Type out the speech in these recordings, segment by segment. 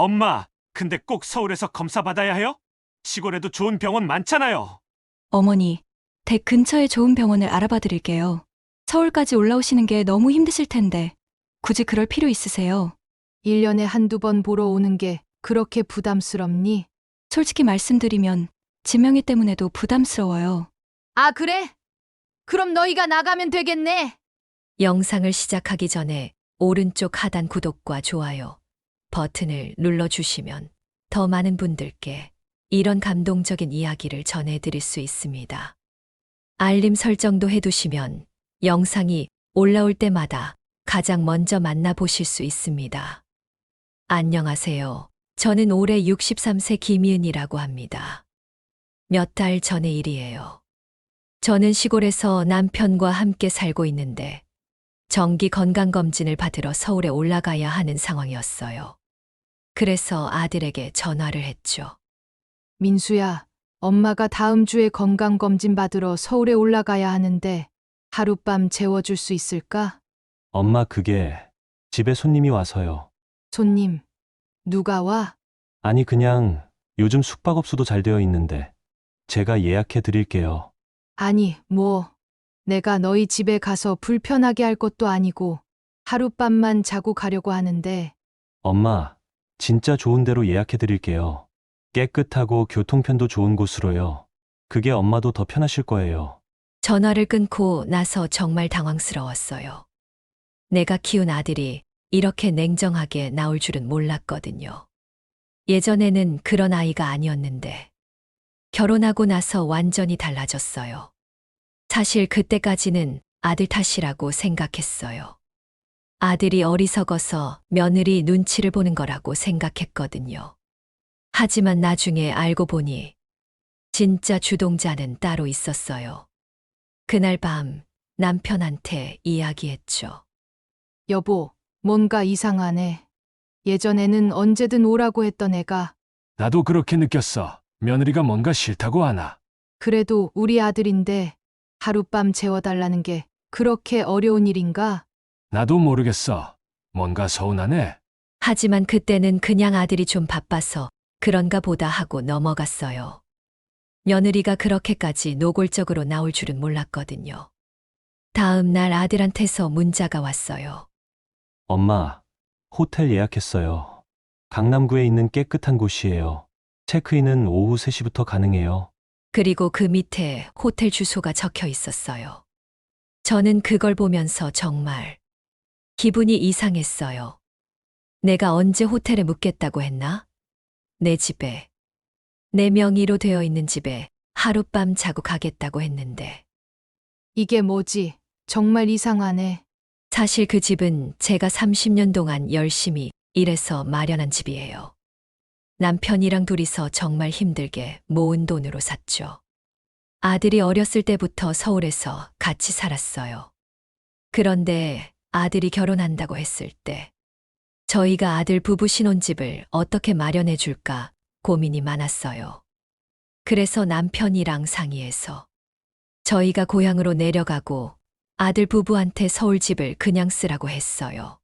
엄마, 근데 꼭 서울에서 검사 받아야 해요? 시골에도 좋은 병원 많잖아요. 어머니, 댁 근처에 좋은 병원을 알아봐 드릴게요. 서울까지 올라오시는 게 너무 힘드실 텐데, 굳이 그럴 필요 있으세요? 1년에 한두 번 보러 오는 게 그렇게 부담스럽니? 솔직히 말씀드리면, 지명이 때문에도 부담스러워요. 아, 그래? 그럼 너희가 나가면 되겠네. 영상을 시작하기 전에 오른쪽 하단 구독과 좋아요 버튼을 눌러주시면 더 많은 분들께 이런 감동적인 이야기를 전해드릴 수 있습니다. 알림 설정도 해두시면 영상이 올라올 때마다 가장 먼저 만나보실 수 있습니다. 안녕하세요. 저는 올해 63세 김희은이라고 합니다. 몇 달 전의 일이에요. 저는 시골에서 남편과 함께 살고 있는데 정기 건강검진을 받으러 서울에 올라가야 하는 상황이었어요. 그래서 아들에게 전화를 했죠. 민수야, 엄마가 다음 주에 건강검진 받으러 서울에 올라가야 하는데 하룻밤 재워줄 수 있을까? 엄마, 그게 집에 손님이 와서요. 손님, 누가 와? 아니, 그냥 요즘 숙박업소도 잘 되어 있는데 제가 예약해 드릴게요. 아니, 내가 너희 집에 가서 불편하게 할 것도 아니고 하룻밤만 자고 가려고 하는데 엄마, 진짜 좋은 데로 예약해 드릴게요. 깨끗하고 교통편도 좋은 곳으로요. 그게 엄마도 더 편하실 거예요. 전화를 끊고 나서 정말 당황스러웠어요. 내가 키운 아들이 이렇게 냉정하게 나올 줄은 몰랐거든요. 예전에는 그런 아이가 아니었는데 결혼하고 나서 완전히 달라졌어요. 사실 그때까지는 아들 탓이라고 생각했어요. 아들이 어리석어서 며느리 눈치를 보는 거라고 생각했거든요. 하지만 나중에 알고 보니 진짜 주동자는 따로 있었어요. 그날 밤 남편한테 이야기했죠. 여보, 뭔가 이상하네. 예전에는 언제든 오라고 했던 애가 나도 그렇게 느꼈어. 며느리가 뭔가 싫다고 하나. 그래도 우리 아들인데 하룻밤 재워달라는 게 그렇게 어려운 일인가? 나도 모르겠어. 뭔가 서운하네. 하지만 그때는 그냥 아들이 좀 바빠서 그런가 보다 하고 넘어갔어요. 며느리가 그렇게까지 노골적으로 나올 줄은 몰랐거든요. 다음 날 아들한테서 문자가 왔어요. 엄마, 호텔 예약했어요. 강남구에 있는 깨끗한 곳이에요. 체크인은 오후 3시부터 가능해요. 그리고 그 밑에 호텔 주소가 적혀 있었어요. 저는 그걸 보면서 정말 기분이 이상했어요. 내가 언제 호텔에 묵겠다고 했나? 내 집에, 내 명의로 되어 있는 집에 하룻밤 자고 가겠다고 했는데 이게 뭐지? 정말 이상하네. 사실 그 집은 제가 30년 동안 열심히 일해서 마련한 집이에요. 남편이랑 둘이서 정말 힘들게 모은 돈으로 샀죠. 아들이 어렸을 때부터 서울에서 같이 살았어요. 그런데 아들이 결혼한다고 했을 때 저희가 아들 부부 신혼집을 어떻게 마련해 줄까 고민이 많았어요. 그래서 남편이랑 상의해서 저희가 고향으로 내려가고 아들 부부한테 서울집을 그냥 쓰라고 했어요.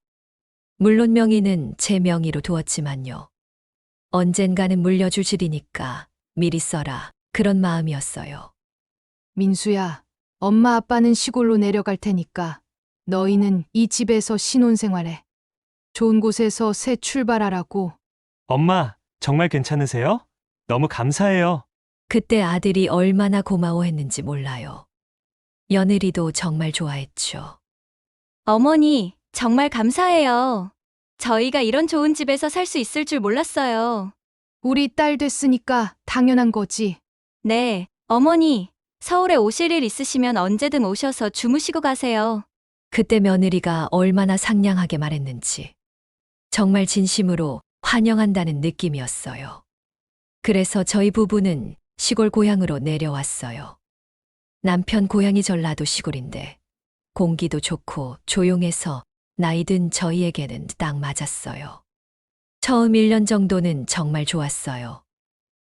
물론 명의는 제 명의로 두었지만요. 언젠가는 물려줄 집이니까 미리 써라 그런 마음이었어요. 민수야, 엄마 아빠는 시골로 내려갈 테니까 너희는 이 집에서 신혼생활해. 좋은 곳에서 새 출발하라고. 엄마, 정말 괜찮으세요? 너무 감사해요. 그때 아들이 얼마나 고마워했는지 몰라요. 며느리도 정말 좋아했죠. 어머니, 정말 감사해요. 저희가 이런 좋은 집에서 살 수 있을 줄 몰랐어요. 우리 딸 됐으니까 당연한 거지. 네, 어머니, 서울에 오실 일 있으시면 언제든 오셔서 주무시고 가세요. 그때 며느리가 얼마나 상냥하게 말했는지 정말 진심으로 환영한다는 느낌이었어요. 그래서 저희 부부는 시골 고향으로 내려왔어요. 남편 고향이 전라도 시골인데 공기도 좋고 조용해서 나이 든 저희에게는 딱 맞았어요. 처음 1년 정도는 정말 좋았어요.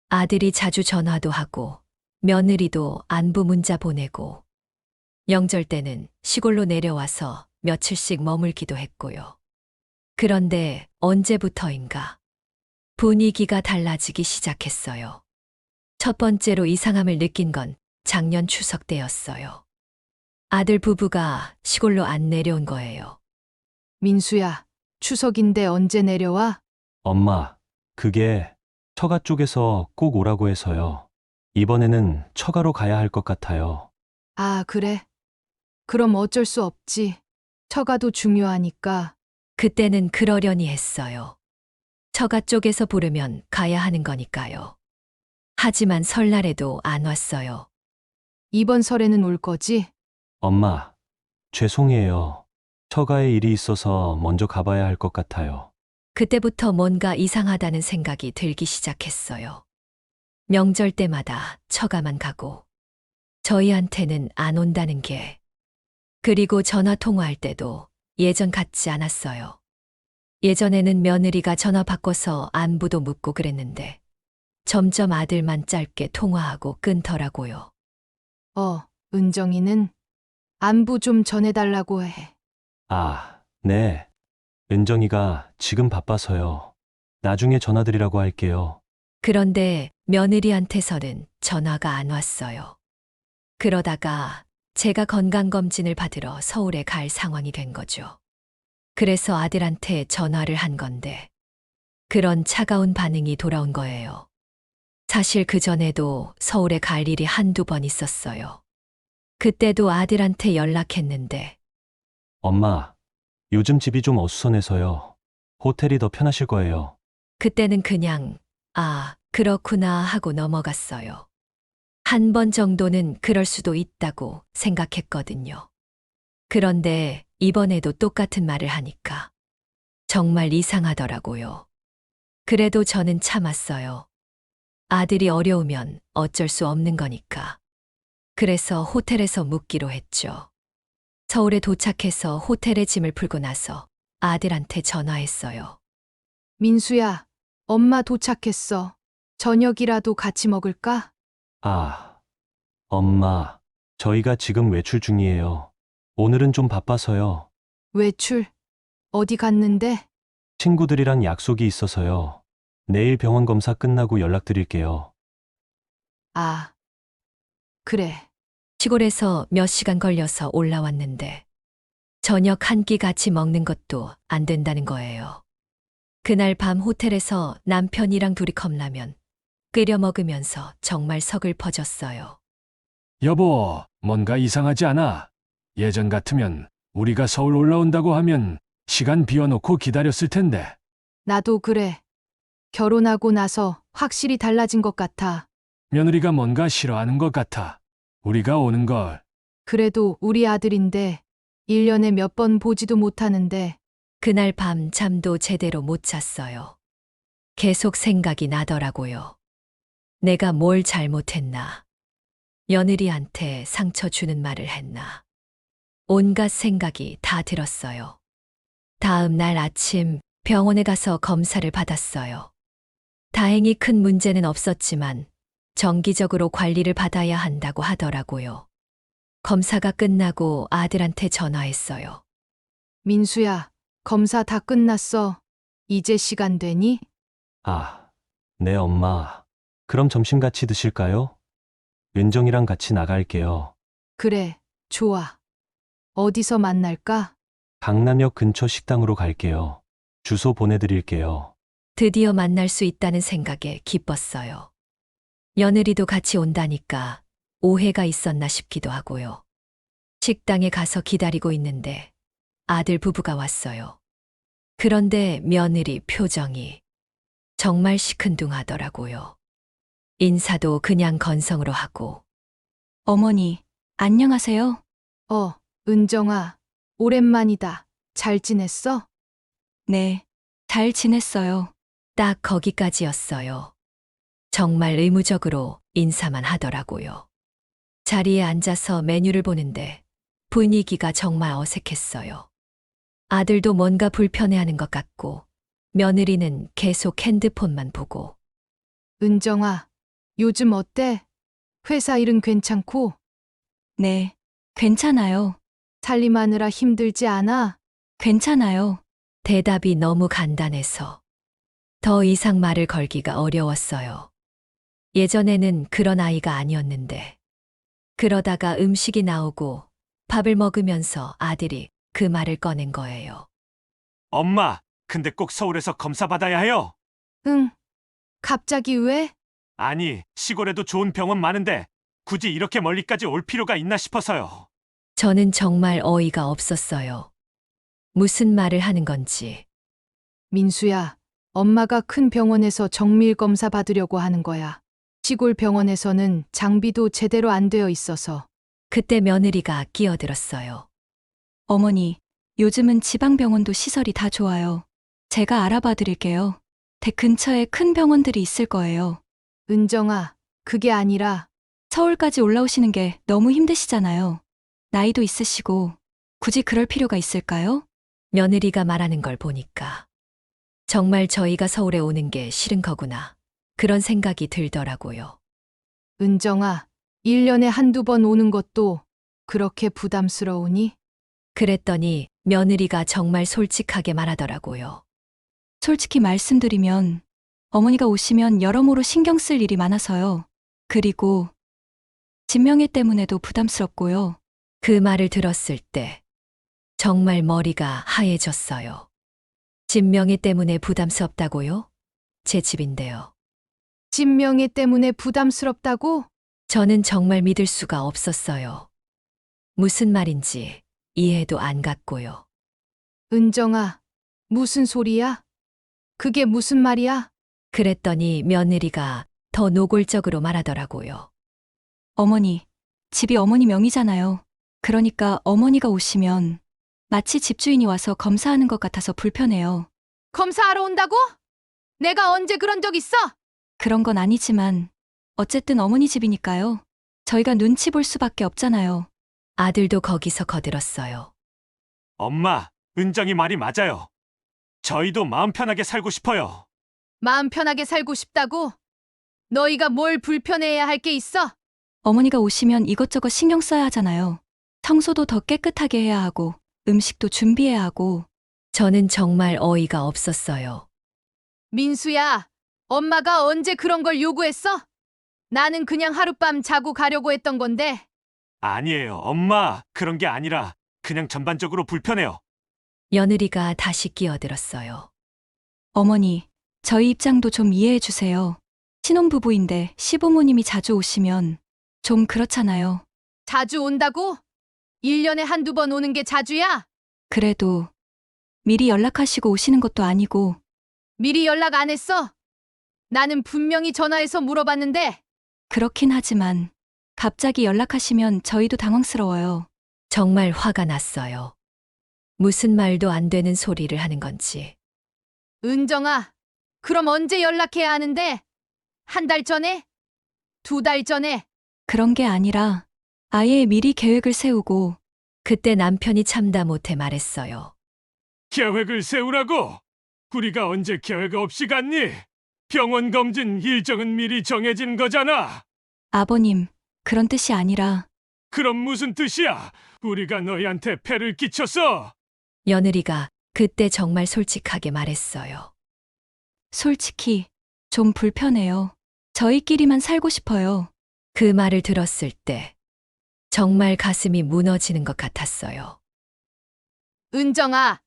아들이 자주 전화도 하고 며느리도 안부 문자 보내고 명절 때는 시골로 내려와서 며칠씩 머물기도 했고요. 그런데 언제부터인가 분위기가 달라지기 시작했어요. 첫 번째로 이상함을 느낀 건 작년 추석 때였어요. 아들 부부가 시골로 안 내려온 거예요. 민수야, 추석인데 언제 내려와? 엄마, 그게 처가 쪽에서 꼭 오라고 해서요. 이번에는 처가로 가야 할 것 같아요. 아, 그래. 그럼 어쩔 수 없지. 처가도 중요하니까. 그때는 그러려니 했어요. 처가 쪽에서 부르면 가야 하는 거니까요. 하지만 설날에도 안 왔어요. 이번 설에는 올 거지? 엄마, 죄송해요. 처가에 일이 있어서 먼저 가봐야 할 것 같아요. 그때부터 뭔가 이상하다는 생각이 들기 시작했어요. 명절 때마다 처가만 가고 저희한테는 안 온다는 게. 그리고 전화 통화할 때도 예전 같지 않았어요. 예전에는 며느리가 전화 바꿔서 안부도 묻고 그랬는데 점점 아들만 짧게 통화하고 끊더라고요. 은정이는 안부 좀 전해달라고 해. 아, 네. 은정이가 지금 바빠서요. 나중에 전화드리라고 할게요. 그런데 며느리한테서는 전화가 안 왔어요. 그러다가 제가 건강검진을 받으러 서울에 갈 상황이 된 거죠. 그래서 아들한테 전화를 한 건데 그런 차가운 반응이 돌아온 거예요. 사실 그전에도 서울에 갈 일이 한두 번 있었어요. 그때도 아들한테 연락했는데 엄마, 요즘 집이 좀 어수선해서요. 호텔이 더 편하실 거예요. 그때는 그냥 아, 그렇구나 하고 넘어갔어요. 한 번 정도는 그럴 수도 있다고 생각했거든요. 그런데 이번에도 똑같은 말을 하니까 정말 이상하더라고요. 그래도 저는 참았어요. 아들이 어려우면 어쩔 수 없는 거니까. 그래서 호텔에서 묵기로 했죠. 서울에 도착해서 호텔에 짐을 풀고 나서 아들한테 전화했어요. 민수야, 엄마 도착했어. 저녁이라도 같이 먹을까? 아, 엄마, 저희가 지금 외출 중이에요. 오늘은 좀 바빠서요. 외출? 어디 갔는데? 친구들이랑 약속이 있어서요. 내일 병원 검사 끝나고 연락드릴게요. 아, 그래. 시골에서 몇 시간 걸려서 올라왔는데 저녁 한 끼 같이 먹는 것도 안 된다는 거예요. 그날 밤 호텔에서 남편이랑 둘이 컵라면 끓여 먹으면서 정말 서글퍼졌어요. 여보, 뭔가 이상하지 않아? 예전 같으면 우리가 서울 올라온다고 하면 시간 비워놓고 기다렸을 텐데. 나도 그래. 결혼하고 나서 확실히 달라진 것 같아. 며느리가 뭔가 싫어하는 것 같아. 우리가 오는 걸. 그래도 우리 아들인데 1년에 몇 번 보지도 못하는데 그날 밤 잠도 제대로 못 잤어요. 계속 생각이 나더라고요. 내가 뭘 잘못했나? 며느리한테 상처 주는 말을 했나? 온갖 생각이 다 들었어요. 다음 날 아침 병원에 가서 검사를 받았어요. 다행히 큰 문제는 없었지만 정기적으로 관리를 받아야 한다고 하더라고요. 검사가 끝나고 아들한테 전화했어요. 민수야, 검사 다 끝났어. 이제 시간 되니? 아, 네, 엄마. 그럼 점심 같이 드실까요? 은정이랑 같이 나갈게요. 그래, 좋아. 어디서 만날까? 강남역 근처 식당으로 갈게요. 주소 보내드릴게요. 드디어 만날 수 있다는 생각에 기뻤어요. 며느리도 같이 온다니까 오해가 있었나 싶기도 하고요. 식당에 가서 기다리고 있는데 아들 부부가 왔어요. 그런데 며느리 표정이 정말 시큰둥하더라고요. 인사도 그냥 건성으로 하고 어머니, 안녕하세요. 은정아, 오랜만이다. 잘 지냈어? 네, 잘 지냈어요. 딱 거기까지였어요. 정말 의무적으로 인사만 하더라고요. 자리에 앉아서 메뉴를 보는데 분위기가 정말 어색했어요. 아들도 뭔가 불편해하는 것 같고 며느리는 계속 핸드폰만 보고 은정아, 요즘 어때? 회사 일은 괜찮고? 네, 괜찮아요. 살림하느라 힘들지 않아? 괜찮아요. 대답이 너무 간단해서 더 이상 말을 걸기가 어려웠어요. 예전에는 그런 아이가 아니었는데. 그러다가 음식이 나오고 밥을 먹으면서 아들이 그 말을 꺼낸 거예요. 엄마, 근데 꼭 서울에서 검사 받아야 해요. 응. 갑자기 왜? 아니, 시골에도 좋은 병원 많은데 굳이 이렇게 멀리까지 올 필요가 있나 싶어서요. 저는 정말 어이가 없었어요. 무슨 말을 하는 건지. 민수야, 엄마가 큰 병원에서 정밀 검사 받으려고 하는 거야. 시골 병원에서는 장비도 제대로 안 되어 있어서. 그때 며느리가 끼어들었어요. 어머니, 요즘은 지방병원도 시설이 다 좋아요. 제가 알아봐 드릴게요. 댁 근처에 큰 병원들이 있을 거예요. 은정아, 그게 아니라 서울까지 올라오시는 게 너무 힘드시잖아요. 나이도 있으시고, 굳이 그럴 필요가 있을까요? 며느리가 말하는 걸 보니까 정말 저희가 서울에 오는 게 싫은 거구나. 그런 생각이 들더라고요. 은정아, 1년에 한두 번 오는 것도 그렇게 부담스러우니? 그랬더니 며느리가 정말 솔직하게 말하더라고요. 솔직히 말씀드리면, 어머니가 오시면 여러모로 신경 쓸 일이 많아서요. 그리고, 진명애 때문에도 부담스럽고요. 그 말을 들었을 때 정말 머리가 하얘졌어요. 진명애 때문에 부담스럽다고요? 제 집인데요. 진명애 때문에 부담스럽다고? 저는 정말 믿을 수가 없었어요. 무슨 말인지 이해도 안 갔고요. 은정아, 무슨 소리야? 그게 무슨 말이야? 그랬더니 며느리가 더 노골적으로 말하더라고요. 어머니, 집이 어머니 명의잖아요. 그러니까 어머니가 오시면 마치 집주인이 와서 검사하는 것 같아서 불편해요. 검사하러 온다고? 내가 언제 그런 적 있어? 그런 건 아니지만 어쨌든 어머니 집이니까요. 저희가 눈치 볼 수밖에 없잖아요. 아들도 거기서 거들었어요. 엄마, 은정이 말이 맞아요. 저희도 마음 편하게 살고 싶어요. 마음 편하게 살고 싶다고? 너희가 뭘 불편해해야 할 게 있어? 어머니가 오시면 이것저것 신경 써야 하잖아요. 청소도 더 깨끗하게 해야 하고 음식도 준비해야 하고. 저는 정말 어이가 없었어요. 민수야, 엄마가 언제 그런 걸 요구했어? 나는 그냥 하룻밤 자고 가려고 했던 건데. 아니에요, 엄마. 그런 게 아니라 그냥 전반적으로 불편해요. 며느리가 다시 끼어들었어요. 어머니, 저희 입장도 좀 이해해 주세요. 신혼부부인데 시부모님이 자주 오시면 좀 그렇잖아요. 자주 온다고? 1년에 한두 번 오는 게 자주야? 그래도 미리 연락하시고 오시는 것도 아니고. 미리 연락 안 했어? 나는 분명히 전화해서 물어봤는데. 그렇긴 하지만 갑자기 연락하시면 저희도 당황스러워요. 정말 화가 났어요. 무슨 말도 안 되는 소리를 하는 건지. 은정아, 그럼 언제 연락해야 하는데? 한 달 전에? 2달 전에? 그런 게 아니라 아예 미리 계획을 세우고. 그때 남편이 참다 못해 말했어요. 계획을 세우라고? 우리가 언제 계획 없이 갔니? 병원 검진 일정은 미리 정해진 거잖아. 아버님, 그런 뜻이 아니라. 그럼 무슨 뜻이야? 우리가 너희한테 폐를 끼쳤어? 며느리가 그때 정말 솔직하게 말했어요. 솔직히 좀 불편해요. 저희끼리만 살고 싶어요. 그 말을 들었을 때 정말 가슴이 무너지는 것 같았어요. 은정아,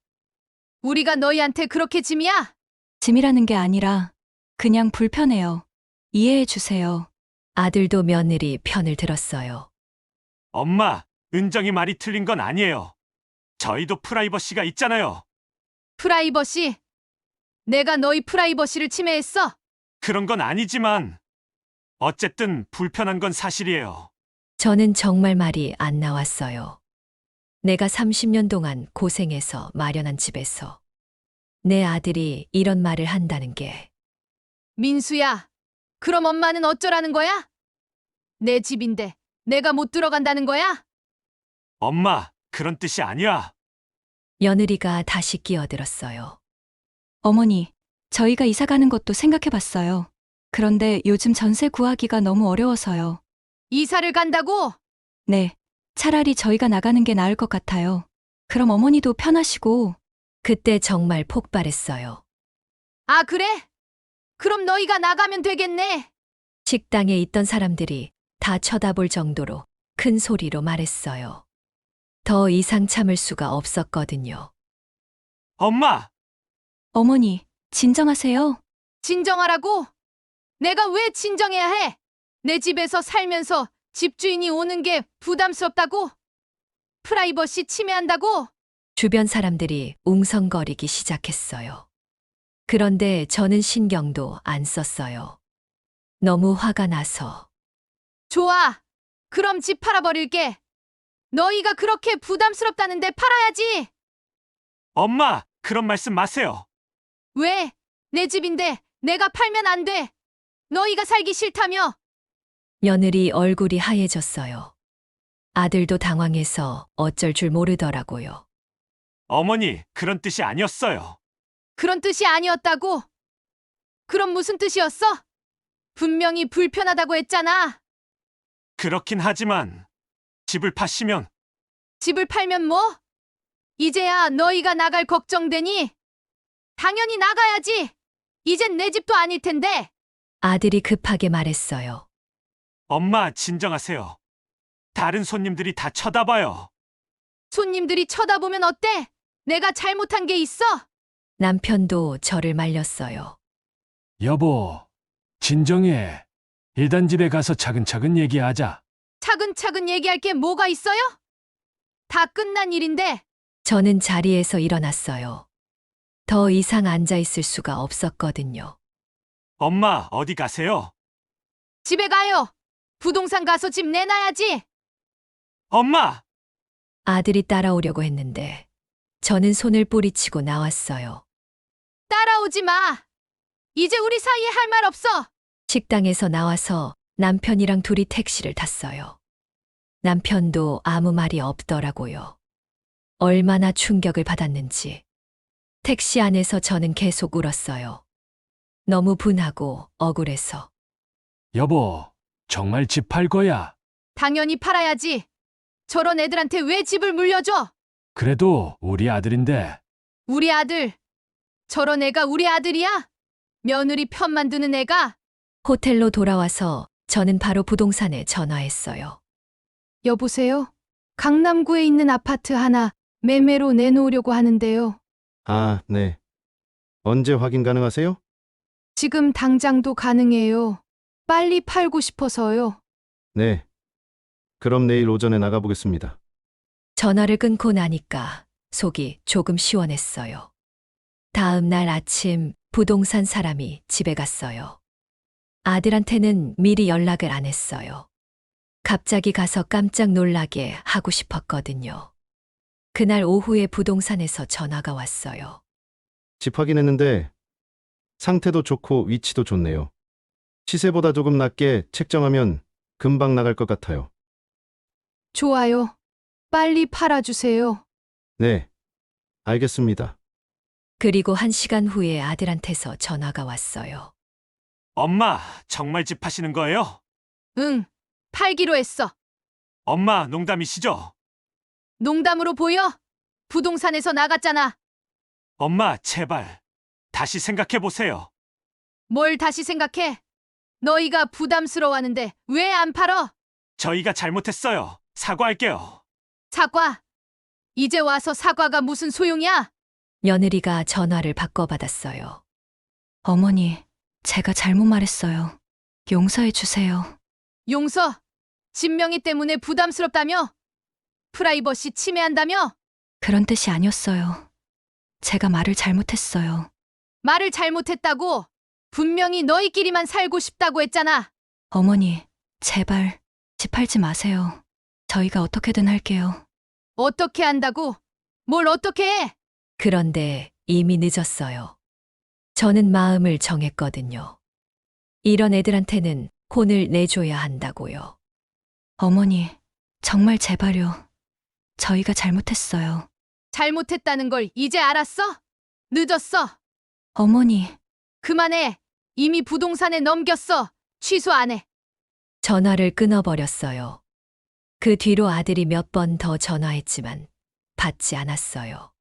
우리가 너희한테 그렇게 짐이야? 짐이라는 게 아니라 그냥 불편해요. 이해해 주세요. 아들도 며느리 편을 들었어요. 엄마, 은정이 말이 틀린 건 아니에요. 저희도 프라이버시가 있잖아요. 프라이버시? 내가 너희 프라이버시를 침해했어? 그런 건 아니지만 어쨌든 불편한 건 사실이에요. 저는 정말 말이 안 나왔어요. 내가 30년 동안 고생해서 마련한 집에서 내 아들이 이런 말을 한다는 게. 민수야, 그럼 엄마는 어쩌라는 거야? 내 집인데 내가 못 들어간다는 거야? 엄마, 그런 뜻이 아니야. 며느리가 다시 끼어들었어요. 어머니, 저희가 이사 가는 것도 생각해 봤어요. 그런데 요즘 전세 구하기가 너무 어려워서요. 이사를 간다고? 네, 차라리 저희가 나가는 게 나을 것 같아요. 그럼 어머니도 편하시고. 그때 정말 폭발했어요. 아, 그래? 그럼 너희가 나가면 되겠네. 식당에 있던 사람들이 다 쳐다볼 정도로 큰 소리로 말했어요. 더 이상 참을 수가 없었거든요. 엄마! 어머니, 진정하세요. 진정하라고? 내가 왜 진정해야 해? 내 집에서 살면서 집주인이 오는 게 부담스럽다고? 프라이버시 침해한다고? 주변 사람들이 웅성거리기 시작했어요. 그런데 저는 신경도 안 썼어요. 너무 화가 나서. 좋아. 그럼 집 팔아버릴게. 너희가 그렇게 부담스럽다는데 팔아야지. 엄마! 그런 말씀 마세요. 왜? 내 집인데 내가 팔면 안 돼. 너희가 살기 싫다며. 며느리 얼굴이 하얘졌어요. 아들도 당황해서 어쩔 줄 모르더라고요. 어머니, 그런 뜻이 아니었어요. 그런 뜻이 아니었다고? 그럼 무슨 뜻이었어? 분명히 불편하다고 했잖아. 그렇긴 하지만 집을 파시면 집을 팔면 뭐? 이제야 너희가 나갈 걱정되니? 당연히 나가야지. 이젠 내 집도 아닐 텐데. 아들이 급하게 말했어요. 엄마 진정하세요. 다른 손님들이 다 쳐다봐요. 손님들이 쳐다보면 어때? 내가 잘못한 게 있어? 남편도 저를 말렸어요. 여보, 진정해. 일단 집에 가서 차근차근 얘기하자. 차근차근 얘기할 게 뭐가 있어요? 다 끝난 일인데. 저는 자리에서 일어났어요. 더 이상 앉아 있을 수가 없었거든요. 엄마, 어디 가세요? 집에 가요. 부동산 가서 집 내놔야지. 엄마! 아들이 따라오려고 했는데 저는 손을 뿌리치고 나왔어요. 따라오지 마. 이제 우리 사이에 할 말 없어. 식당에서 나와서 남편이랑 둘이 택시를 탔어요. 남편도 아무 말이 없더라고요. 얼마나 충격을 받았는지. 택시 안에서 저는 계속 울었어요. 너무 분하고 억울해서. 여보, 정말 집 팔 거야. 당연히 팔아야지. 저런 애들한테 왜 집을 물려줘? 그래도 우리 아들인데. 우리 아들. 저런 애가 우리 아들이야? 며느리 편만 드는 애가? 호텔로 돌아와서 저는 바로 부동산에 전화했어요. 여보세요? 강남구에 있는 아파트 하나 매매로 내놓으려고 하는데요. 아, 네. 언제 확인 가능하세요? 지금 당장도 가능해요. 빨리 팔고 싶어서요. 네. 그럼 내일 오전에 나가보겠습니다. 전화를 끊고 나니까 속이 조금 시원했어요. 다음 날 아침 부동산 사람이 집에 갔어요. 아들한테는 미리 연락을 안 했어요. 갑자기 가서 깜짝 놀라게 하고 싶었거든요. 그날 오후에 부동산에서 전화가 왔어요. 집 확인했는데 상태도 좋고 위치도 좋네요. 시세보다 조금 낮게 책정하면 금방 나갈 것 같아요. 좋아요. 빨리 팔아주세요. 네. 알겠습니다. 그리고 1시간 후에 아들한테서 전화가 왔어요. 엄마, 정말 집 파시는 거예요? 응. 팔기로 했어. 엄마, 농담이시죠? 농담으로 보여? 부동산에서 나갔잖아. 엄마, 제발. 다시 생각해 보세요. 뭘 다시 생각해? 너희가 부담스러워하는데 왜 안 팔어? 저희가 잘못했어요. 사과할게요. 사과. 이제 와서 사과가 무슨 소용이야? 며느리가 전화를 바꿔받았어요. 어머니, 제가 잘못 말했어요. 용서해 주세요. 용서. 진명이 때문에 부담스럽다며? 프라이버시 침해한다며? 그런 뜻이 아니었어요. 제가 말을 잘못했어요. 말을 잘못했다고? 분명히 너희끼리만 살고 싶다고 했잖아. 어머니, 제발 집 팔지 마세요. 저희가 어떻게든 할게요. 어떻게 한다고? 뭘 어떻게 해? 그런데 이미 늦었어요. 저는 마음을 정했거든요. 이런 애들한테는 혼을 내줘야 한다고요. 어머니, 정말 제발요. 저희가 잘못했어요. 잘못했다는 걸 이제 알았어? 늦었어. 어머니, 그만해. 이미 부동산에 넘겼어. 취소 안 해. 전화를 끊어버렸어요. 그 뒤로 아들이 몇 번 더 전화했지만 받지 않았어요.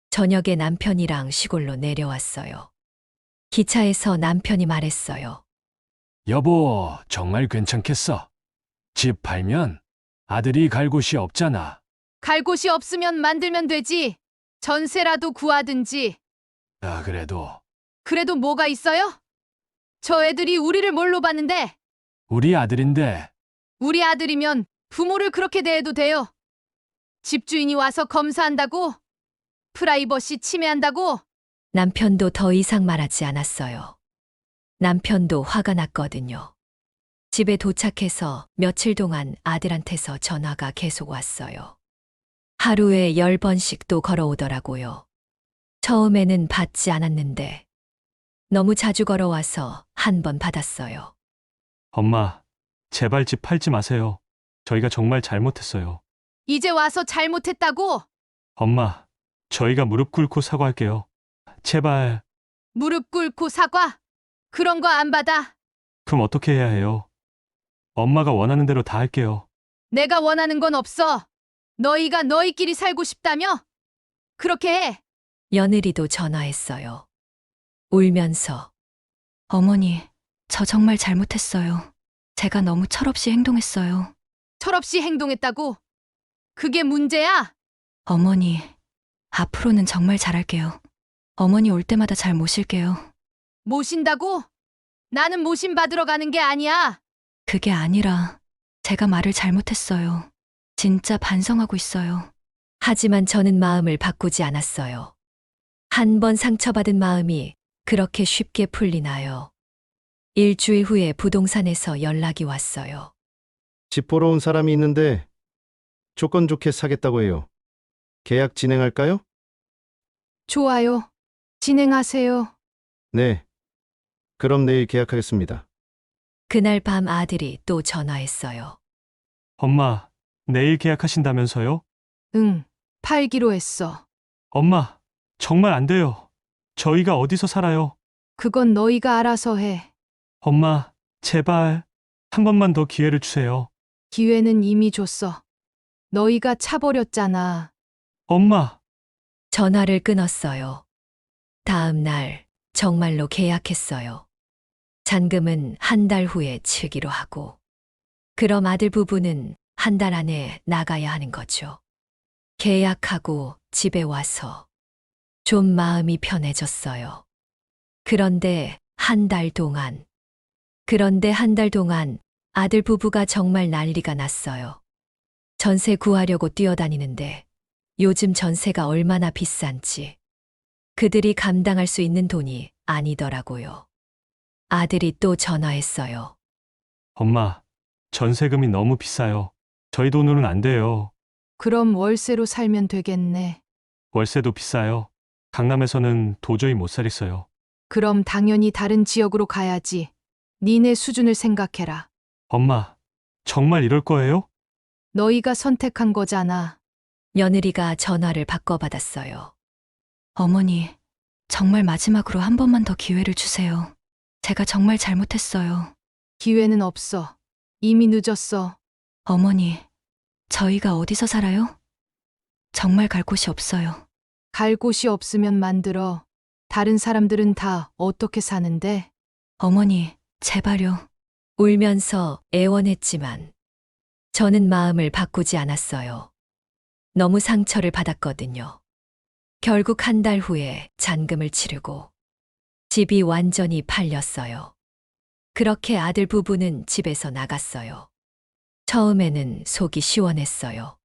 저녁에 남편이랑 시골로 내려왔어요. 기차에서 남편이 말했어요. 여보, 정말 괜찮겠어. 집 팔면 아들이 갈 곳이 없잖아. 갈 곳이 없으면 만들면 되지. 전세라도 구하든지. 그래도 그래도 뭐가 있어요? 저 애들이 우리를 뭘로 봤는데? 우리 아들인데 우리 아들이면 부모를 그렇게 대해도 돼요. 집주인이 와서 검사한다고? 프라이버시 침해한다고? 남편도 더 이상 말하지 않았어요. 남편도 화가 났거든요. 집에 도착해서 며칠 동안 아들한테서 전화가 계속 왔어요. 하루에 10번씩 또 걸어오더라고요. 처음에는 받지 않았는데 너무 자주 걸어와서 한 번 받았어요. 엄마, 제발 집 팔지 마세요. 저희가 정말 잘못했어요. 이제 와서 잘못했다고? 엄마, 저희가 무릎 꿇고 사과할게요. 제발. 무릎 꿇고 사과? 그런 거 안 받아. 그럼 어떻게 해야 해요? 엄마가 원하는 대로 다 할게요. 내가 원하는 건 없어. 너희가 너희끼리 살고 싶다며? 그렇게 해. 며느리도 전화했어요. 울면서 어머니, 저 정말 잘못했어요. 제가 너무 철없이 행동했어요. 철없이 행동했다고? 그게 문제야? 어머니, 앞으로는 정말 잘할게요. 어머니 올 때마다 잘 모실게요. 모신다고? 나는 모신 받으러 가는 게 아니야. 그게 아니라 제가 말을 잘못했어요. 진짜 반성하고 있어요. 하지만 저는 마음을 바꾸지 않았어요. 한 번 상처받은 마음이 그렇게 쉽게 풀리나요? 일주일 후에 부동산에서 연락이 왔어요. 집 보러 온 사람이 있는데 조건 좋게 사겠다고 해요. 계약 진행할까요? 좋아요. 진행하세요. 네. 그럼 내일 계약하겠습니다. 그날 밤 아들이 또 전화했어요. 엄마, 내일 계약하신다면서요? 응, 팔기로 했어. 엄마, 정말 안 돼요. 저희가 어디서 살아요? 그건 너희가 알아서 해. 엄마, 제발. 한 번만 더 기회를 주세요. 기회는 이미 줬어. 너희가 차버렸잖아. 엄마, 전화를 끊었어요. 다음 날 정말로 계약했어요. 잔금은 한 달 후에 치기로 하고. 그럼 아들 부부는 한 달 안에 나가야 하는 거죠. 계약하고 집에 와서 좀 마음이 편해졌어요. 그런데 한 달 동안 아들 부부가 정말 난리가 났어요. 전세 구하려고 뛰어다니는데 요즘 전세가 얼마나 비싼지 그들이 감당할 수 있는 돈이 아니더라고요. 아들이 또 전화했어요. 엄마, 전세금이 너무 비싸요. 저희 돈으로는 안 돼요. 그럼 월세로 살면 되겠네. 월세도 비싸요. 강남에서는 도저히 못 살겠어요. 그럼 당연히 다른 지역으로 가야지. 니네 수준을 생각해라. 엄마, 정말 이럴 거예요? 너희가 선택한 거잖아. 며느리가 전화를 바꿔받았어요. 어머니, 정말 마지막으로 한 번만 더 기회를 주세요. 제가 정말 잘못했어요. 기회는 없어. 이미 늦었어. 어머니, 저희가 어디서 살아요? 정말 갈 곳이 없어요. 갈 곳이 없으면 만들어. 다른 사람들은 다 어떻게 사는데? 어머니, 제발요. 울면서 애원했지만 저는 마음을 바꾸지 않았어요. 너무 상처를 받았거든요. 결국 한 달 후에 잔금을 치르고 집이 완전히 팔렸어요. 그렇게 아들 부부는 집에서 나갔어요. 처음에는 속이 시원했어요.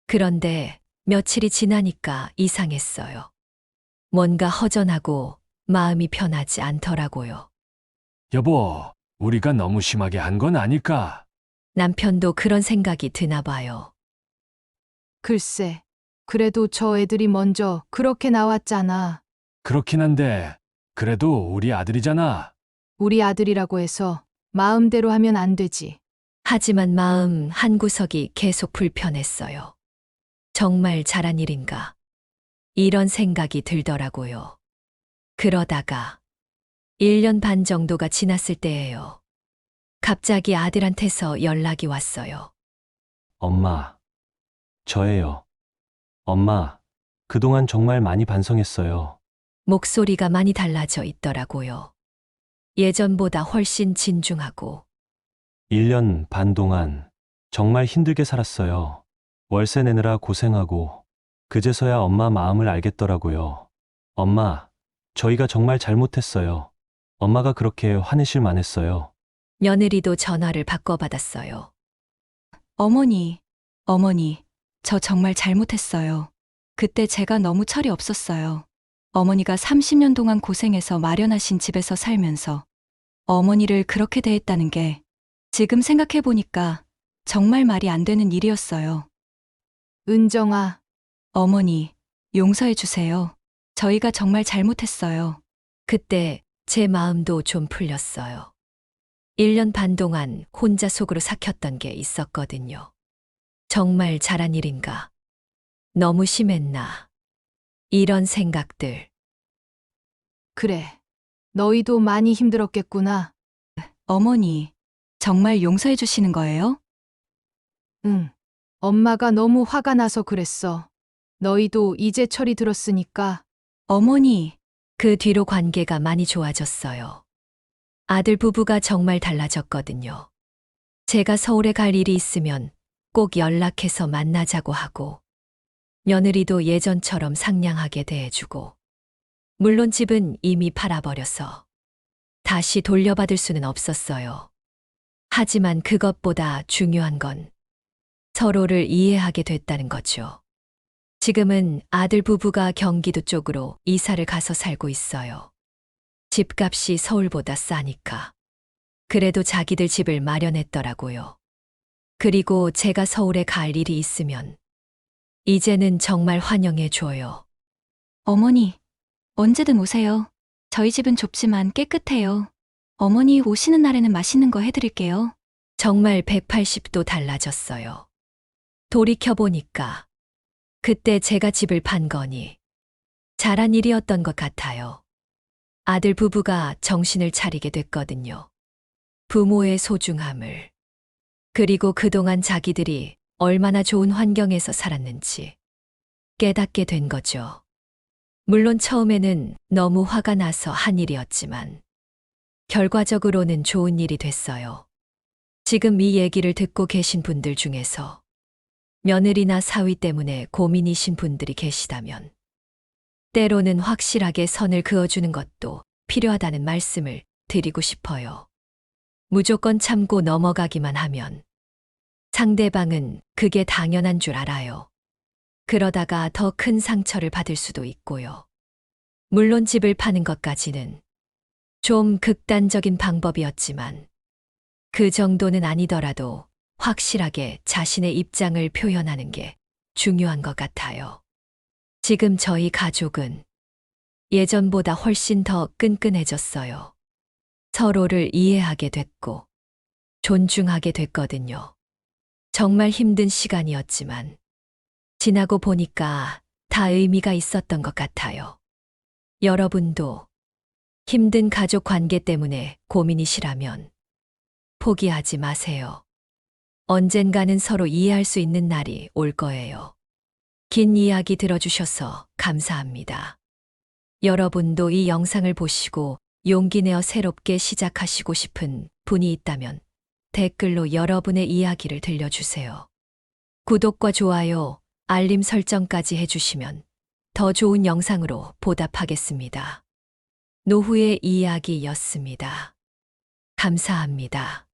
그런데 며칠이 지나니까 이상했어요. 뭔가 허전하고 마음이 편하지 않더라고요. 여보, 우리가 너무 심하게 한 건 아닐까? 남편도 그런 생각이 드나 봐요. 글쎄, 그래도 저 애들이 먼저 그렇게 나왔잖아. 그렇긴 한데 그래도 우리 아들이잖아. 우리 아들이라고 해서 마음대로 하면 안 되지. 하지만 마음 한구석이 계속 불편했어요. 정말 잘한 일인가? 이런 생각이 들더라고요. 그러다가 1년 반 정도가 지났을 때예요. 갑자기 아들한테서 연락이 왔어요. 엄마, 저예요. 엄마, 그동안 정말 많이 반성했어요. 목소리가 많이 달라져 있더라고요. 예전보다 훨씬 진중하고 1년 반 동안 정말 힘들게 살았어요. 월세 내느라 고생하고 그제서야 엄마 마음을 알겠더라고요. 엄마, 저희가 정말 잘못했어요. 엄마가 그렇게 화내실 만했어요. 며느리도 전화를 바꿔받았어요. 어머니, 어머니, 저 정말 잘못했어요. 그때 제가 너무 철이 없었어요. 어머니가 30년 동안 고생해서 마련하신 집에서 살면서 어머니를 그렇게 대했다는 게 지금 생각해보니까 정말 말이 안 되는 일이었어요. 은정아, 어머니, 용서해 주세요. 저희가 정말 잘못했어요. 그때 제 마음도 좀 풀렸어요. 1년 반 동안 혼자 속으로 삭혔던 게 있었거든요. 정말 잘한 일인가? 너무 심했나? 이런 생각들. 그래. 너희도 많이 힘들었겠구나. 어머니, 정말 용서해 주시는 거예요? 응. 엄마가 너무 화가 나서 그랬어. 너희도 이제 철이 들었으니까 어머니, 그 뒤로 관계가 많이 좋아졌어요. 아들 부부가 정말 달라졌거든요. 제가 서울에 갈 일이 있으면 꼭 연락해서 만나자고 하고, 며느리도 예전처럼 상냥하게 대해주고, 물론 집은 이미 팔아버려서 다시 돌려받을 수는 없었어요. 하지만 그것보다 중요한 건 서로를 이해하게 됐다는 거죠. 지금은 아들 부부가 경기도 쪽으로 이사를 가서 살고 있어요. 집값이 서울보다 싸니까. 그래도 자기들 집을 마련했더라고요. 그리고 제가 서울에 갈 일이 있으면 이제는 정말 환영해줘요. 어머니, 언제든 오세요. 저희 집은 좁지만 깨끗해요. 어머니 오시는 날에는 맛있는 거 해드릴게요. 정말 180도 달라졌어요. 돌이켜보니까 그때 제가 집을 판 거니 잘한 일이었던 것 같아요. 아들 부부가 정신을 차리게 됐거든요. 부모의 소중함을, 그리고 그동안 자기들이 얼마나 좋은 환경에서 살았는지 깨닫게 된 거죠. 물론 처음에는 너무 화가 나서 한 일이었지만 결과적으로는 좋은 일이 됐어요. 지금 이 얘기를 듣고 계신 분들 중에서 며느리나 사위 때문에 고민이신 분들이 계시다면 때로는 확실하게 선을 그어주는 것도 필요하다는 말씀을 드리고 싶어요. 무조건 참고 넘어가기만 하면 상대방은 그게 당연한 줄 알아요. 그러다가 더 큰 상처를 받을 수도 있고요. 물론 집을 파는 것까지는 좀 극단적인 방법이었지만 그 정도는 아니더라도 확실하게 자신의 입장을 표현하는 게 중요한 것 같아요. 지금 저희 가족은 예전보다 훨씬 더 끈끈해졌어요. 서로를 이해하게 됐고 존중하게 됐거든요. 정말 힘든 시간이었지만 지나고 보니까 다 의미가 있었던 것 같아요. 여러분도 힘든 가족 관계 때문에 고민이시라면 포기하지 마세요. 언젠가는 서로 이해할 수 있는 날이 올 거예요. 긴 이야기 들어주셔서 감사합니다. 여러분도 이 영상을 보시고 용기 내어 새롭게 시작하시고 싶은 분이 있다면 댓글로 여러분의 이야기를 들려주세요. 구독과 좋아요, 알림 설정까지 해주시면 더 좋은 영상으로 보답하겠습니다. 노후의 이야기였습니다. 감사합니다.